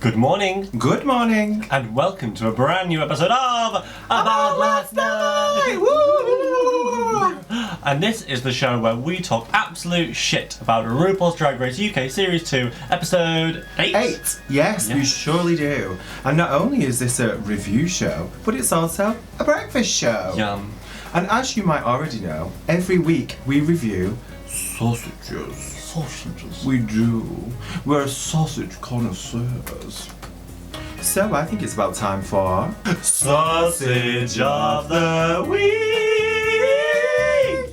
Good morning. Good morning. And welcome to a brand new episode of About Last Night. Woo! And this is the show where we talk absolute shit about RuPaul's Drag Race UK Series 2, episode 8. 8. Yes, we surely do. And not only is this a review show, but it's also a breakfast show. Yum. And as you might already know, every week we review sausages. Sausages. We do. We're sausage connoisseurs. So I think it's about time for Sausage of the Week.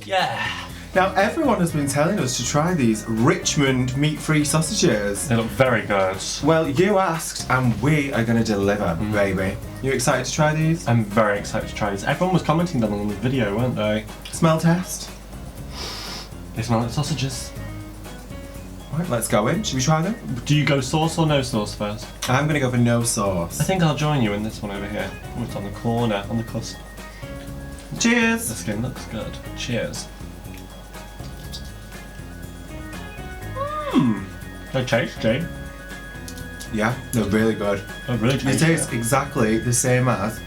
Yeah. Now everyone has been telling us to try these Richmond Meatfree Sausages. They look very good. Well, you asked and we are going to deliver, baby. You excited to try these? I'm very excited to try these. Everyone was commenting them on the video, weren't they? Smell test. They smell like sausages. Right, let's go in. Should we try them? Do you go sauce or no sauce first? I'm going to go for no sauce. I think I'll join you in this one over here. Oh, it's on the corner, on the cusp. The Cheers! skin looks good. Cheers. Mmm. They're tasty. Yeah, they're really good. They're really It tasty. tastes exactly the same as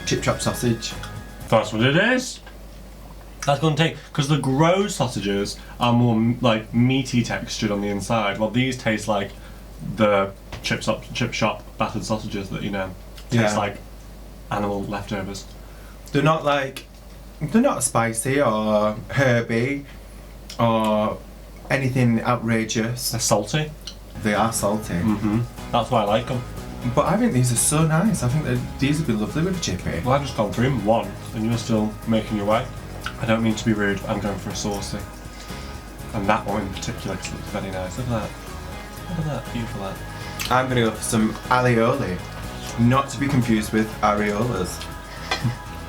chip chop sausage. That's what it is. That's going to take, because the grow sausages are more like meaty textured on the inside, while these taste like the chip shop battered sausages that taste like animal leftovers. They're not spicy or herby or anything outrageous. They're salty. They are salty. That's why I like them. But I think these are so nice. I think that these would be lovely with a chippy. Well, I've just gone through one, and you're still making your way. I don't mean to be rude, but I'm going for a saucy. And that one in particular looks very nice. Look at that. Look at that. Beautiful that. I'm going to go for some alioli. Not to be confused with areolas.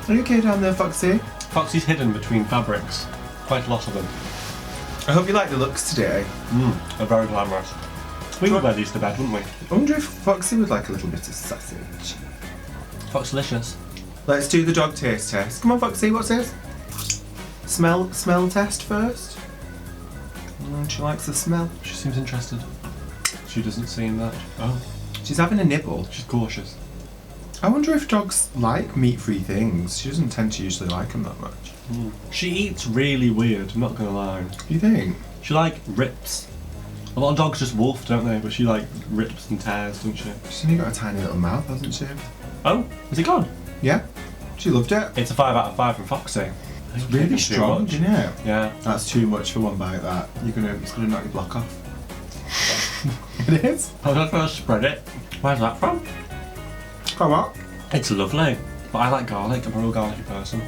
Are you okay down there, Foxy? Foxy's hidden between fabrics. Quite a lot of them. I hope you like the looks today. They're very glamorous. We would wear these to bed, wouldn't we? I wonder if Foxy would like a little bit of sausage. Foxylicious. Let's do the dog taste test. Come on, Foxy, what's this? Smell test first. She likes the smell. She seems interested. She doesn't seem that. Oh, She's having a nibble. she's cautious. I wonder if dogs like meat-free things. She doesn't tend to usually like them that much. She eats really weird, I'm not gonna lie. You think? She rips. A lot of dogs just wolf, don't they? But she rips and tears, doesn't she? She's only got a tiny little mouth, hasn't she? Oh, is it gone? Yeah. She loved it. It's a 5 out of 5 from Foxy. It's really strong, isn't it? Yeah. That's too much for one bite, that. It's gonna knock your block off. It is? I was just going to spread it. Where's that from? Come on. It's lovely. But I like garlic. I'm a real garlicky person.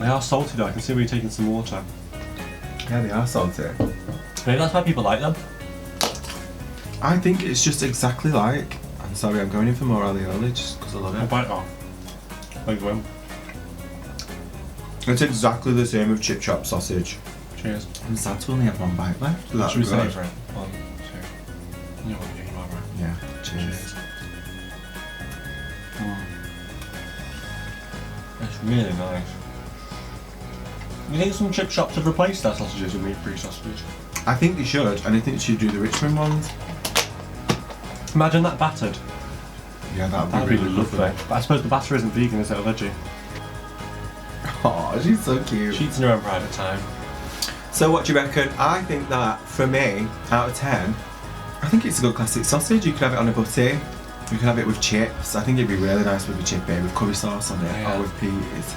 They are salty though. I can see where you're taking some water. Yeah, they are salty. Maybe that's why people like them. I think it's just exactly like... I'm sorry, I'm going in for more alioli just because I love I'll it. bite it off. There you go. It's exactly the same with chip chop sausage. Cheers. I'm sad to only have one bite left. That's Should we good. savour it? 1, 2. You know what you're right. Yeah, cheers. It's really nice. You think some chip shops have replaced their sausages with meat-free sausages? I think they should, and I think they should do the Richmond ones. Imagine that battered. Yeah, that'd That'd be be really lovely. But I suppose the batter isn't vegan, is it, or veggie? Oh, she's so cute. She eats in her own private time. So what do you reckon? I think that, for me, out of 10, I think it's a good classic sausage. You could have it on a butty. You could have it with chips. I think it'd be really nice with a chippy, with curry sauce on it, Yeah. or with peas.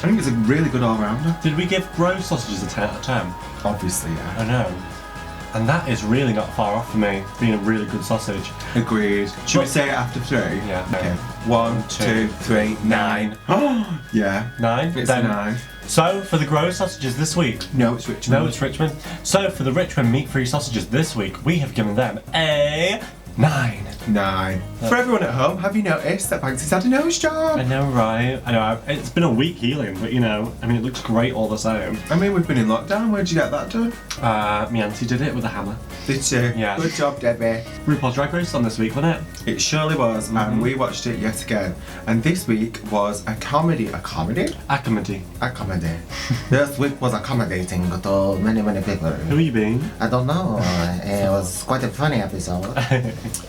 I think it's a really good all-rounder. Did we give grow sausages a 10 out of 10? Obviously, yeah. I know. And that is really not far off for me, being a really good sausage. Agreed. Should we say it after 3? Yeah. Okay. 1, 2, 3, 9. Oh, yeah. 9? It's Then- a 9. So, for the grow sausages this week... No, it's Richmond. No, it's Richmond. So, for the Richmond meat-free sausages this week, we have given them a 9. 9. For everyone at home, have you noticed that Banksie's had a nose job? I know, right? I know, it's been a week healing, but I mean, it looks great all the same. I mean, we've been in lockdown. Where'd you get that done? My auntie did it with a hammer. Did she? Yeah. Good job, Debbie. RuPaul's Drag Race on this week, wasn't it? It surely was, and we watched it yet again. And this week was a comedy. A comedy? A comedy. A comedy. This week was accommodating to many, many people. Who are you being? I don't know. It was quite a funny episode.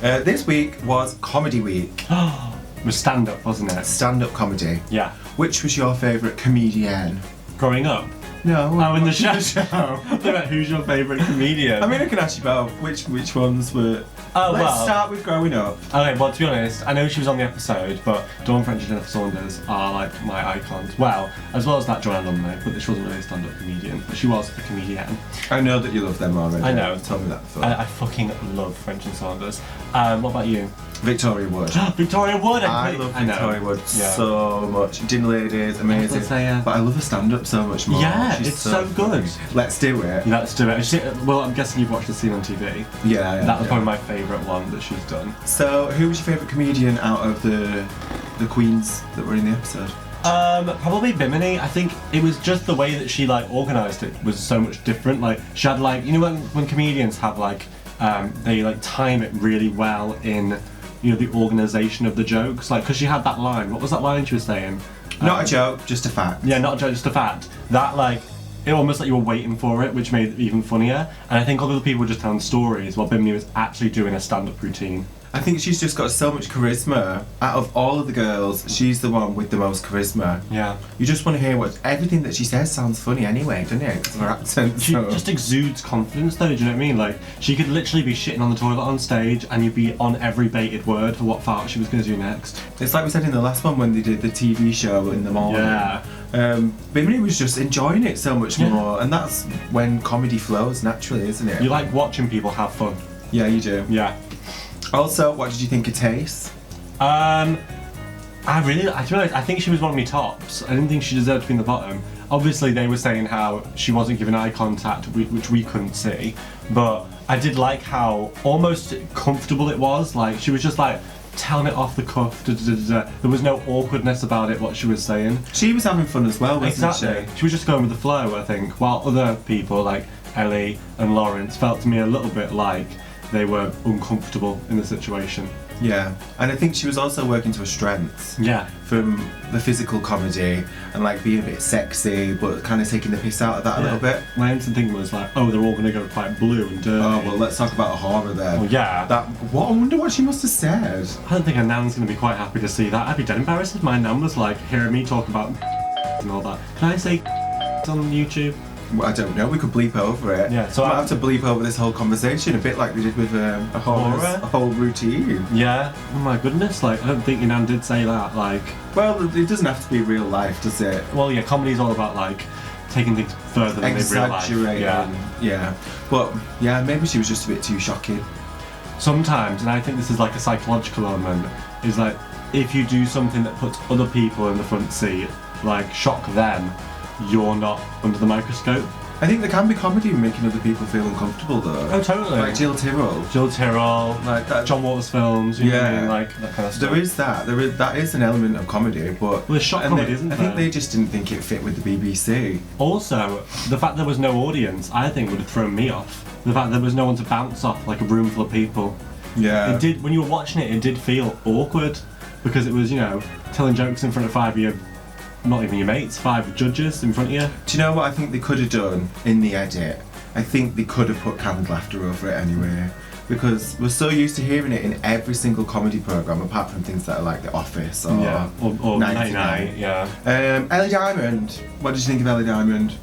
This week was Comedy Week. It was stand-up, wasn't it? Stand-up comedy. Yeah. Which was your favourite comedian? Growing up? No. Oh, in the show. About who's your favourite comedian? I mean, I can ask you both. Which ones were... Oh, Let's well. start with growing up. Okay, well, to be honest, I know she was on the episode, but Dawn French and Jennifer Saunders are like my icons. Well as that Joanne Lumley, but she wasn't really a stand-up comedian, but she was a comedian. I know that you love them already. I know. You told me that before. I fucking love French and Saunders. What about you? Victoria Wood. Victoria Wood! I love Victoria Wood so much. Dinner Ladies, amazing. But I love her stand-up so much more. Yeah, She's it's so good. Let's do it. Let's do it. Well, I'm guessing you've watched the scene on TV. Yeah. That was probably my favourite one that she's done. So, who was your favourite comedian out of the queens that were in the episode? Probably Bimini. I think it was just the way that she like organised it was so much different. Like she had like, you know when comedians have like they like time it really well in, you know, the organisation of the jokes. Like because she had that line. What was that line she was saying? Not a joke, just a fact. Yeah, not a joke, just a fact. That like it almost like you were waiting for it, which made it even funnier. And I think other people were just telling stories while Bimini was actually doing a stand-up routine. I think she's just got so much charisma. Out of all of the girls, she's the one with the most charisma. Yeah. You just want to hear everything that she says sounds funny anyway, doesn't it? Because of her accent. She just exudes confidence though, do you know what I mean? Like, she could literally be shitting on the toilet on stage and you'd be on every baited word for what fart she was going to do next. It's like we said in the last one when they did the TV show in the morning. Yeah. Bimini was just enjoying it so much more, and that's when comedy flows naturally, isn't it? You like watching people have fun. Yeah, you do. Yeah. Also, what did you think of Tace? I think she was one of my tops. I didn't think she deserved to be in the bottom. Obviously, they were saying how she wasn't giving eye contact, which we couldn't see. But I did like how almost comfortable it was. Like, she was just like telling it off the cuff. There was no awkwardness about it, what she was saying. She was having fun as well, wasn't she? She was just going with the flow, I think. While other people, like Ellie and Lawrence, felt to me a little bit like they were uncomfortable in the situation. Yeah, and I think she was also working to her strengths. Yeah. From the physical comedy and like being a bit sexy, but kind of taking the piss out of that a little bit. My instant thing was like, oh, they're all going to go quite blue and dirty. Oh, well, let's talk about a horror then. Well, yeah. I wonder what she must have said. I don't think her nan's going to be quite happy to see that. I'd be dead embarrassed if my nan was like hearing me talking about and all that. Can I say on YouTube? Well, I don't know, we could bleep over it. Yeah, so I might have to bleep over this whole conversation, a bit like they did with a whole routine. Yeah, oh my goodness, like, I don't think your nan did say that, like... Well, it doesn't have to be real life, does it? Well, yeah, comedy's all about, like, taking things further than real life. Yeah. But, yeah, maybe she was just a bit too shocking. Sometimes, and I think this is like a psychological element, is like, if you do something that puts other people in the front seat, like, shock them, you're not under the microscope. I think there can be comedy in making other people feel uncomfortable though. Oh, totally. Like Jill Tyrrell, like that, John Waters films, you know what I mean? Like that kind of stuff. There is that. That is an element of comedy, but well, it's shock comedy, isn't it? I think they just didn't think it fit with the BBC. Also, the fact there was no audience, I think, would have thrown me off. The fact there was no one to bounce off, like a room full of people. Yeah. It did. When you were watching it, it did feel awkward because it was, you know, telling jokes in front of 5 of your, not even your mates, 5 judges in front of you. Do you know what I think they could have done in the edit? I think they could have put canned laughter over it anyway. Because we're so used to hearing it in every single comedy programme, apart from things that are like The Office or 99. Yeah. Ellie Diamond. What did you think of Ellie Diamond?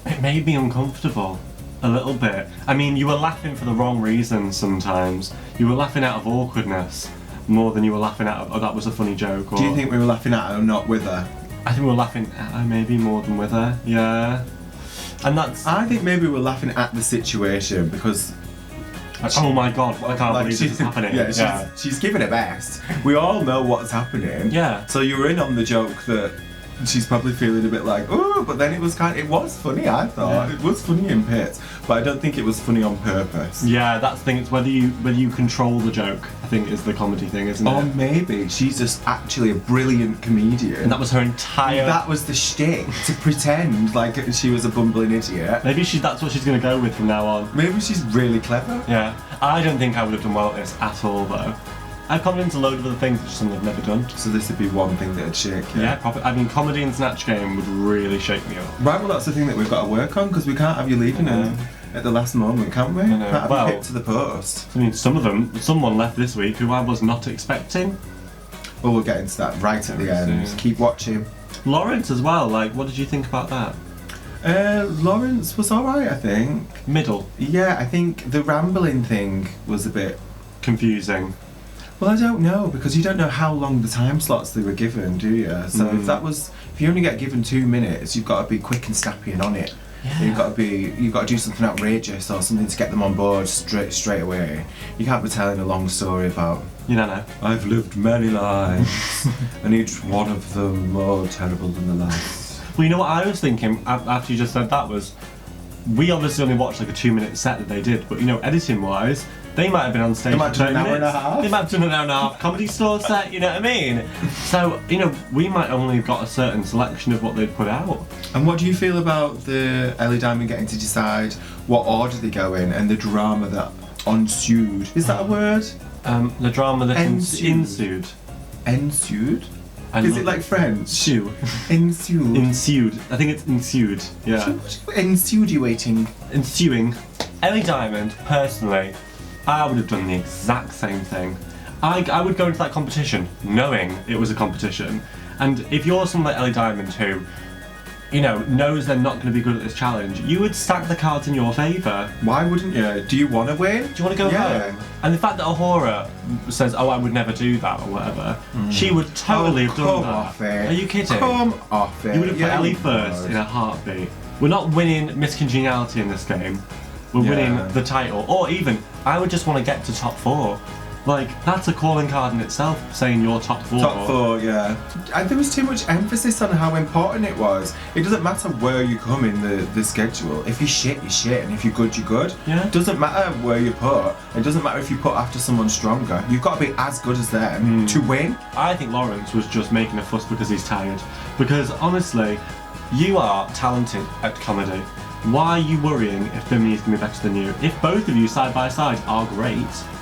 It made me uncomfortable. A little bit. I mean, you were laughing for the wrong reasons sometimes. You were laughing out of awkwardness more than you were laughing out of, oh, that was a funny joke. Or, do you think we were laughing at her or not with her? I think we were laughing at her maybe more than with her, yeah. And that's... I think maybe we were laughing at the situation because... oh my god, I can't believe this is happening. Yeah, she's giving her best. We all know what's happening. Yeah. So you were in on the joke that she's probably feeling a bit like, oh, but then it was funny, I thought. Yeah. It was funny in bits, but I don't think it was funny on purpose. Yeah, that's the thing, it's whether you control the joke, I think is the comedy thing, isn't it? Or maybe she's just actually a brilliant comedian. And that was her entire... That was the shtick, to pretend like she was a bumbling idiot. Maybe that's what she's going to go with from now on. Maybe she's really clever. Yeah. I don't think I would have done well at this at all, though. I've come into a load of other things, it's just something I've never done. So this would be one thing that'd shake you? Yeah, probably. I mean, comedy and Snatch Game would really shake me up. Right, well that's the thing that we've got to work on, because we can't have you leaving at the last moment, can't we? know. Can't Well- have hit to the post. I mean, someone left this week who I was not expecting. Well, we'll get into that right at the end. soon. Keep watching. Lawrence as well, like, what did you think about that? Lawrence was alright, I think. Middle. Yeah, I think the rambling thing was a bit... Confusing. Well, I don't know, because you don't know how long the time slots they were given, do you? So if you only get given 2 minutes, you've got to be quick and snappy and on it. Yeah. You've got to do something outrageous or something to get them on board straight away. You can't be telling a long story about, You don't know. I've lived many lives, and each one of them more terrible than the last. Well, you know what I was thinking after you just said that was, we obviously only watched like a 2-minute set that they did, but you know, editing wise, they might have been on stage They might for have 30 done an hour and a minutes. half. They might have done an hour and a half comedy store set, you know what I mean? So, you know, we might only have got a certain selection of what they'd put out. And what do you feel about the Ellie Diamond getting to decide what order they go in and the drama that ensued? Is that a word? The drama that Ensued. ensued. Ensued? I Is love it like French? Shoe. Ensued. Ensued. I think it's ensued. Yeah. Ensuing. Ensuing. Ellie Diamond, personally, I would have done the exact same thing. I would go into that competition knowing it was a competition. And if you're someone like Ellie Diamond who, you know, knows they're not going to be good at this challenge, you would stack the cards in your favour. Why wouldn't you? Do you want to win? Do you want to go Yeah. home? And the fact that Ahura says, oh, I would never do that or whatever, she would totally have done come that. off it. Are you kidding? Come off it. You would have put Yeah, Ellie you first would. in a heartbeat. We're not winning Miss Congeniality in this game. We're Yeah. winning the title. Or even, I would just want to get to top 4. Like, that's a calling card in itself, saying you're top 4. Top 4, yeah. And there was too much emphasis on how important it was. It doesn't matter where you come in the schedule. If you're shit, you're shit. And if you're good, you're good. Yeah. It doesn't matter where you put. It doesn't matter if you put after someone stronger. You've got to be as good as them to win. I think Lawrence was just making a fuss because he's tired. Because, honestly, you are talented at comedy. Why are you worrying if Bimini's going to be better than you? If both of you side by side are great,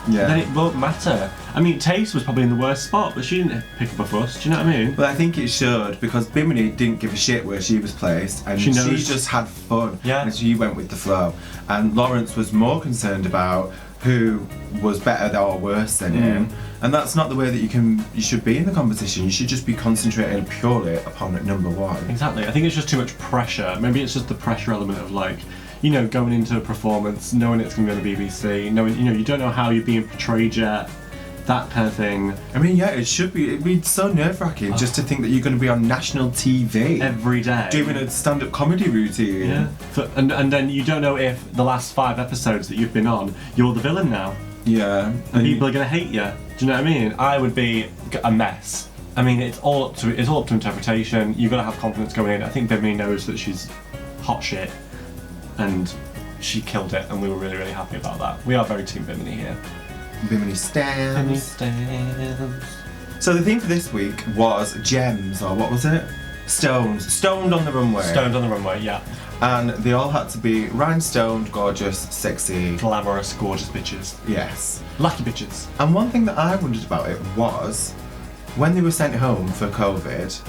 Yeah. then it won't matter. I mean, Taste was probably in the worst spot, but she didn't pick up a fuss, do you know what I mean? But I think it showed because Bimini didn't give a shit where she was placed and She she knows. just had fun Yeah. and she went with the flow. And Lawrence was more concerned about who was better or worse than him. And that's not the way that you should be in the competition. You should just be concentrating purely upon number one. Exactly. I think it's just too much pressure. Maybe it's just the pressure element of like, you know, going into a performance, knowing it's going to be on the BBC, knowing, you know, you don't know how you're being portrayed yet, that kind of thing. I mean, yeah, it'd be so nerve-wracking just to think that you're going to be on national TV Every day. doing a stand-up comedy routine. Yeah. And then you don't know if the last 5 episodes that you've been on, you're the villain now. Yeah. And people are going to hate you. Do you know what I mean? I would be a mess. I mean, it's all up to interpretation. You've got to have confidence going in. I think Bimini knows that she's hot shit, and she killed it, and we were really, really happy about that. We are very team Bimini here. Bimini stands. Bimini stands. So the theme for this week was gems, or what was it? Stones. Stoned on the runway. Stoned on the runway, yeah. And they all had to be rhinestoned, gorgeous, sexy. Glamorous, gorgeous bitches. Yes. Lucky bitches. And one thing that I wondered about it was, when they were sent home for COVID,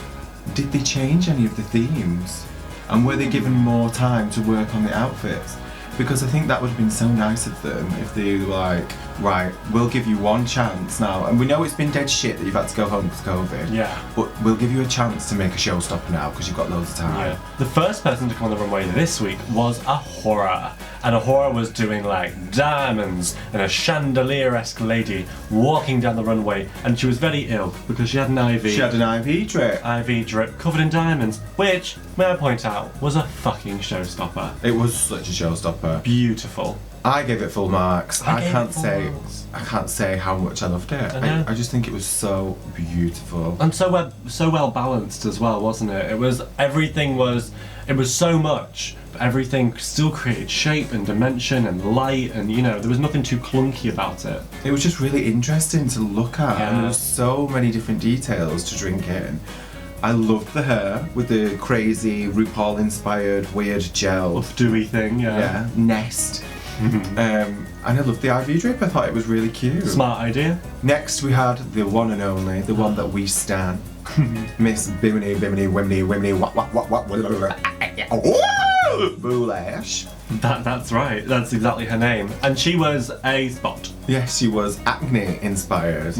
did they change any of the themes? And were they given more time to work on the outfits? Because I think that would have been so nice of them if they were like, right, we'll give you one chance now. And we know it's been dead shit that you've had to go home because of COVID. Yeah. But we'll give you a chance to make a showstopper now because you've got loads of time. Yeah. The first person to come on the runway this week was Ahura. And Ahura was doing like diamonds and a chandelier-esque lady walking down the runway, and she was very ill because she had an IV. She had an IV drip. IV drip covered in diamonds, which, may I point out, was a fucking showstopper. It was such a showstopper. Beautiful. I gave it full marks. I I gave can't it full say marks. I can't say how much I loved it. I know. I just think it was so beautiful. And so well balanced as well, wasn't it? It was so much, but everything still created shape and dimension and light, and you know, there was nothing too clunky about it. It was just really interesting to look at, and there Yeah. was so many different details to drink in. I loved the hair with the crazy RuPaul inspired weird gel. Uff dewy thing, Yeah, nest. And I loved the IV drip. I thought it was really cute. Smart idea. Next we had the one and only, the one that we stan, Miss Bimini, Wimini, what, Boolash. That's right. That's exactly her name. And she was a spot. Yes, she was acne inspired,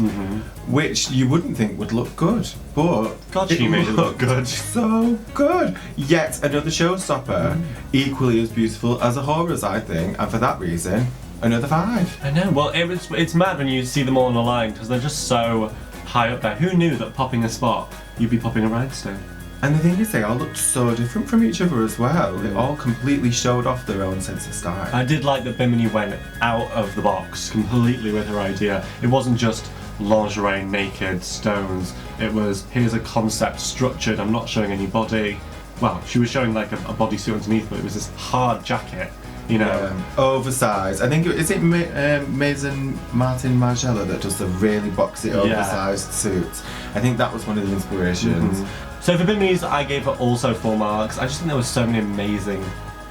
which you wouldn't think would look good, but God, she made it look good. So good. Yet another showstopper, equally as beautiful as the horrors, I think, and for that reason, another 5. I know. Well, it's mad when you see them all on the line because they're just so high up there. Who knew that popping a spot, you'd be popping a rhinestone? And the thing is, they all looked so different from each other as well. They all completely showed off their own sense of style. I did like that Bimini went out of the box completely with her idea. It wasn't just lingerie, naked, stones. It was, here's a concept structured, I'm not showing any body. Well, she was showing like a bodysuit underneath, but it was this hard jacket, you know. Oversized. I think, is it Mason Martin Margiela that does the really boxy, oversized suits? I think that was one of the inspirations. So for Bimini's, I gave her also 4 marks. I just think there were so many amazing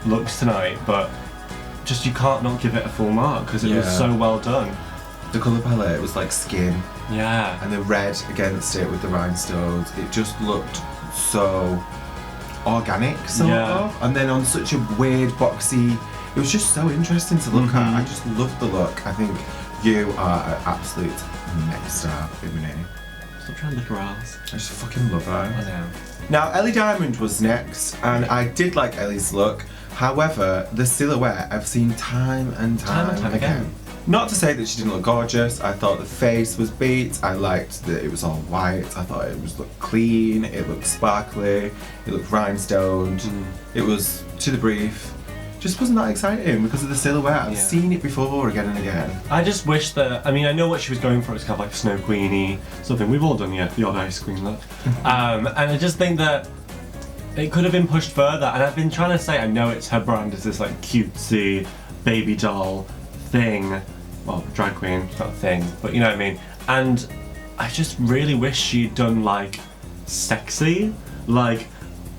looks tonight, but just you can't not give it a full mark because it was so well done. The colour palette, it was like skin. Yeah. And the red against it with the rhinestones, it just looked so organic, sort of. And then on such a weird, boxy, it was just so interesting to look at. I just loved the look. I think you are an absolute megastar, Bimini. Stop trying to lick her ass. I just fucking love her. I know. Now, Ellie Diamond was next, and I did like Ellie's look. However, the silhouette I've seen time and time again. Not to say that she didn't look gorgeous. I thought the face was beat. I liked that it was all white. I thought it looked clean. It looked sparkly. It looked rhinestoned. It was to the brief. Just wasn't that exciting because of the silhouette. I've seen it before again and again. I just wish that, I mean, I know what she was going for. It's kind of like a Snow Queenie, something we've all done, the odd ice cream look. And I just think that it could have been pushed further. And I've been trying to say, I know it's her brand, it's this like cutesy baby doll thing. Well, drag queen, it's not a thing, but you know what I mean. And I just really wish she'd done like sexy. Like,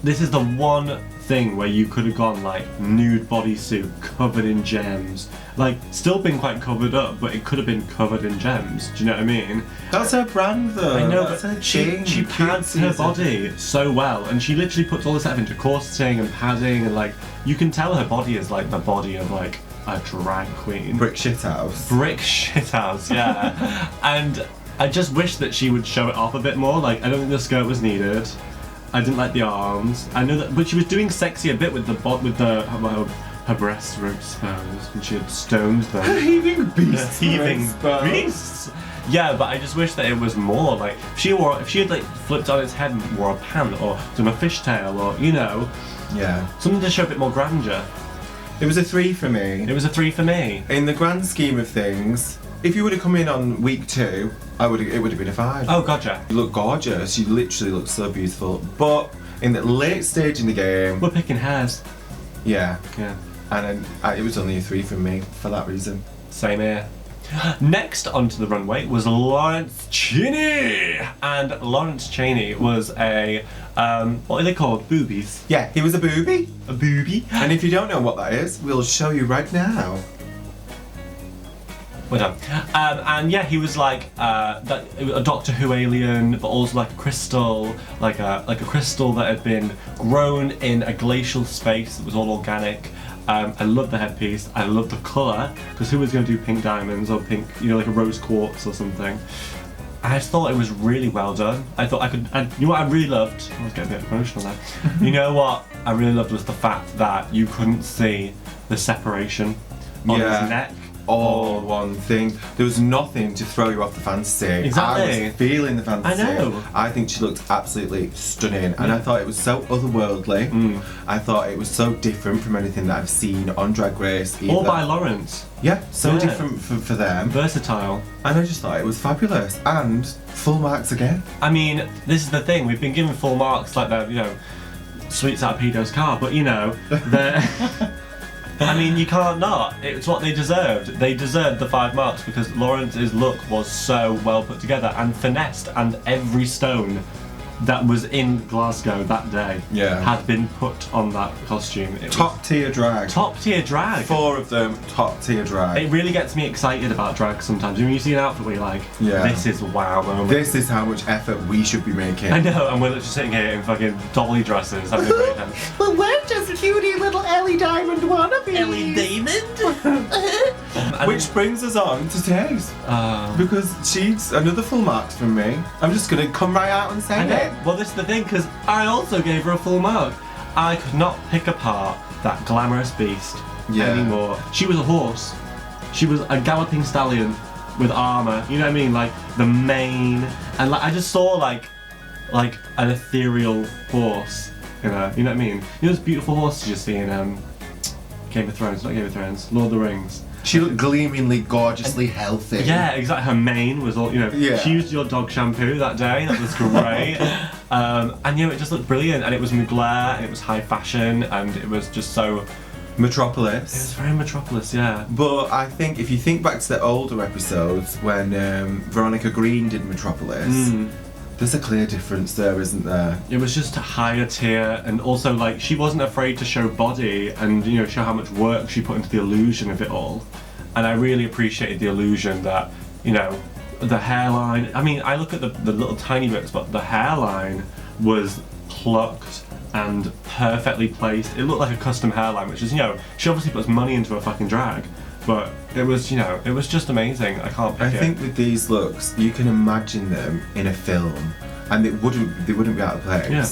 this is the one thing where you could have gone like nude bodysuit covered in gems, like still been quite covered up, but it could have been covered in gems. Do you know what I mean? That's her brand though. I know, that's but her she pads her body so well, and she literally puts all this stuff into corseting and padding, and like you can tell her body is like the body of like a drag queen. Brick shithouse. Brick shithouse, yeah. And I just wish that she would show it off a bit more. Like, I don't think the skirt was needed. I didn't like the arms. I know that, but she was doing sexy a bit with her breasts, I suppose, when she had stoned them. Heaving beasts. Heaving beasts. Yeah, but I just wish that it was more like if she had like flipped on its head and wore a pant or done a fishtail or something to show a bit more grandeur. It was a 3 for me. It was a 3 for me. In the grand scheme of things, if you would have come in on week 2, it would have been a 5. Oh, gotcha. You look gorgeous. You literally look so beautiful. But in the late stage in the game, we're picking hairs. Yeah. Yeah. And it was only a 3 from me for that reason. Same here. Next onto the runway was Lawrence Chinny, and Lawrence Chinny was a what are they called? Boobies. Yeah, he was a boobie. A boobie. And if you don't know what that is, we'll show you right now. We're done. And yeah, he was like a Doctor Who alien, but also like a crystal, like a crystal that had been grown in a glacial space that was all organic. I love the headpiece. I love the colour, because who was going to do pink diamonds or pink, like a rose quartz or something? I thought it was really well done. I thought I could, and you know what I really loved? I was getting a bit emotional there. You know what I really loved was the fact that you couldn't see the separation on his neck. All one thing. There was nothing to throw you off the fantasy. Exactly. I was feeling the fantasy. I know. I think she looked absolutely stunning, and I thought it was so otherworldly. I thought it was so different from anything that I've seen on Drag Race. Either. Or by Lawrence. Yeah, so different for them. Versatile. And I just thought it was fabulous, and full marks again. I mean, this is the thing. We've been given full marks like the sweets out of Pedo's car, but the. I mean, you can't not. It's what they deserved. They deserved the 5 marks because Lawrence's look was so well put together and finessed, and every stone that was in Glasgow that day Yeah. had been put on that costume. It Top tier drag. was top tier drag. 4 of them, top tier drag. It really gets me excited about drag sometimes. When you see an outfit where you're like, Yeah. this is wow moment. This is how much effort we should be making. I know, and we're just sitting here in fucking dolly dresses having a great time. Well, we're just cutie little Ellie Diamond wannabes. Ellie Diamond? Which brings us on to Taze. Because she's another full marks from me. I'm just going to come right out and say I it. know. Well, this is the thing, because I also gave her a full mark. I could not pick apart that glamorous beast anymore. She was a horse. She was a galloping stallion with armour. You know what I mean? Like the mane, and like I just saw like an ethereal horse in her. You know what I mean? You know those beautiful horses you see in Game of Thrones, not Game of Thrones, Lord of the Rings. She looked gleamingly, gorgeously healthy. Yeah, exactly. Her mane was all, you know, she used your dog shampoo that day, that was great. And you know, it just looked brilliant, and it was Mugler, and it was high fashion, and it was just so... Metropolis. It was very Metropolis, yeah. But I think if you think back to the older episodes when Veronica Green did Metropolis, there's a clear difference there, isn't there? It was just a higher tier, and also like she wasn't afraid to show body and, you know, show how much work she put into the illusion of it all. And I really appreciated the illusion that, you know, the hairline. I mean, I look at the little tiny bits, but the hairline was plucked and perfectly placed. It looked like a custom hairline, which is, you know, she obviously puts money into her fucking drag. But it was, you know, it was just amazing. I can't pick it. I think with these looks, you can imagine them in a film, and they wouldn't be out of place. Yeah.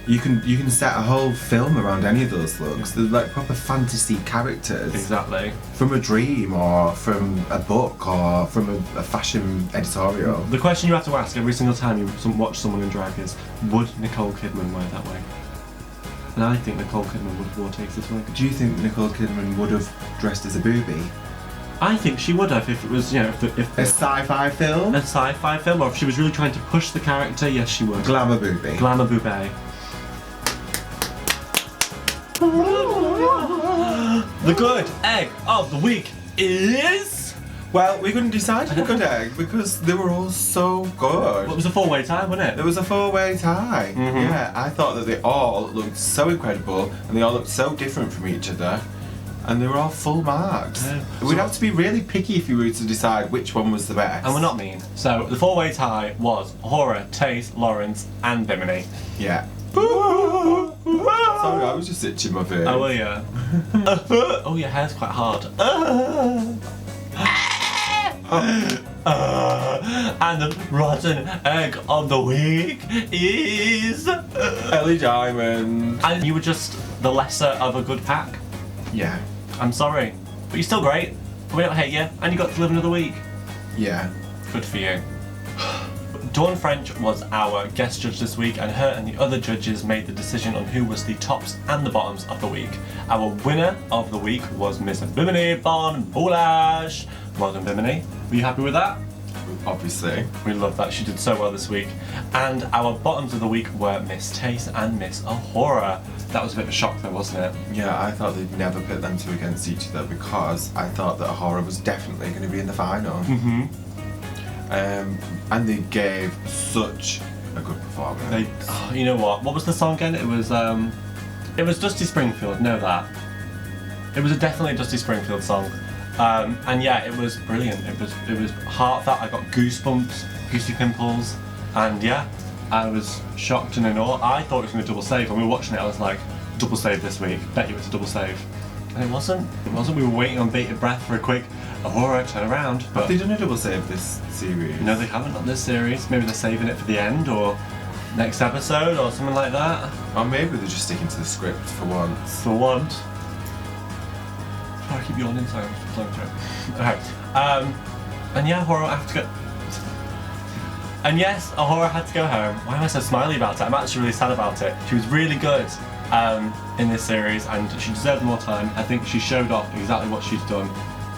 You can set a whole film around any of those looks. They're like proper fantasy characters. Exactly. From a dream, or from a book, or from a fashion editorial. The question you have to ask every single time you watch someone in drag is, would Nicole Kidman wear that wig? And I think Nicole Kidman would have worn this wig. Do you think Nicole Kidman would have dressed as a booby? I think she would have if it was, you know, if A sci-fi film? a sci-fi film, or if she was really trying to push the character, yes she would. Glamour booby. Glamour boubet. The good egg of the week is... Well, we couldn't decide on a good egg because they were all so good. Well, it was a 4-way tie, wasn't There it? was a 4-way tie. Mhm. Yeah, I thought that they all looked so incredible and they all looked so different from each other. And they were all full marks. Yeah. We'd have to be really picky if we were to decide which one was the best. And we're not mean. So the 4-way tie was Hora, Taze, Lawrence, and Bimini. Yeah. Sorry, I was just itching my face. Oh, well, yeah. Oh, your hair's quite hard. And the rotten egg of the week is... Ellie Diamond. And you were just the lesser of a good pack. Yeah. I'm sorry, but you're still great. We don't hate you, and you got to live another week. Yeah. Good for you. Dawn French was our guest judge this week, and her and the other judges made the decision on who was the tops and the bottoms of the week. Our winner of the week was Miss Bimini Bon Boulash. Well done, Bimini. Were you happy with that? Obviously. We love that. She did so well this week. And our bottoms of the week were Miss Tace and Miss Ahura. That was a bit of a shock though, wasn't it? Yeah, I thought they'd never put them two against each other because I thought that Ahura was definitely going to be in the final. Mm-hmm. And they gave such a good performance. You know what? What was the song again? It was Dusty Springfield. Know that. It was definitely a Dusty Springfield song. And yeah, it was brilliant. It was heartfelt. I got goosebumps, goosey pimples, and yeah, I was shocked and in awe. I thought it was going to double save. When we were watching it, I was like, double save this week. Bet you it's a double save. And it wasn't. It wasn't. We were waiting on bated breath for a quick Ahura turn around. But have they done a double save this series? No, they haven't on this series. Maybe they're saving it for the end or next episode or something like that. Or maybe they're just sticking to the script for once. For once. I keep yawning, so I'm just blowing through it. Okay. And yeah, Ahura had to go. And yes, Ahura had to go home. Why am I so smiley about it? I'm actually really sad about it. She was really good in this series, and she deserved more time. I think she showed off exactly what she's done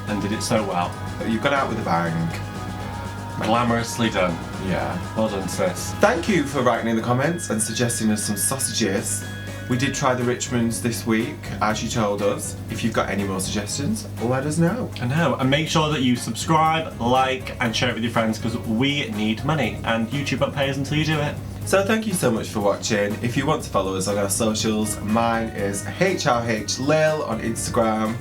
and did it so well. You've got out with a bang. Glamorously done. Yeah. Well done, sis. Thank you for writing in the comments and suggesting us some sausages. We did try the Richmonds this week, as you told us. If you've got any more suggestions, let us know. I know, and make sure that you subscribe, like, and share it with your friends because we need money, and YouTube won't pay us until you do it. So thank you so much for watching. If you want to follow us on our socials, mine is HRHLill on Instagram.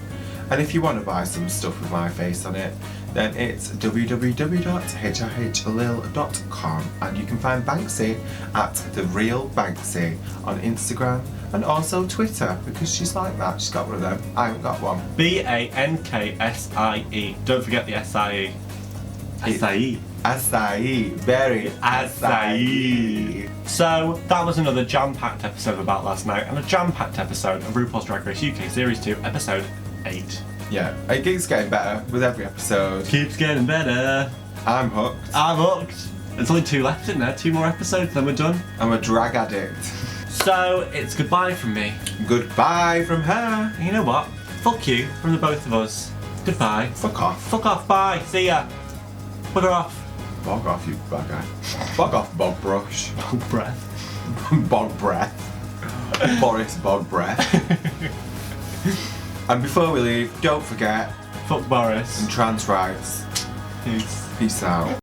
And if you want to buy some stuff with my face on it, then it's www.hrhlill.com. And you can find Banksie at The Real Banksie on Instagram and also Twitter, because she's like that. She's got one of them. I haven't got one. BANKSIE. Don't forget the SIE. SIE. Acai. Very acai. So that was another jam-packed episode of About Last Night and a jam-packed episode of RuPaul's Drag Race UK Series 2, Episode 8. Yeah, it keeps getting better with every episode. Keeps getting better. I'm hooked. I'm hooked. There's only 2 left, isn't there? 2 more episodes, then we're done. I'm a drag addict. So it's goodbye from me. Goodbye from her. And you know what? Fuck you from the both of us. Goodbye. Fuck off. Fuck off, bye. See ya. Bugger off. Bog off, you bugger. Bog off, bog brush. Bog breath. Bog breath. Boris Bog breath. And before we leave, don't forget, Fuck Boris. and trans rights. Peace. Peace out.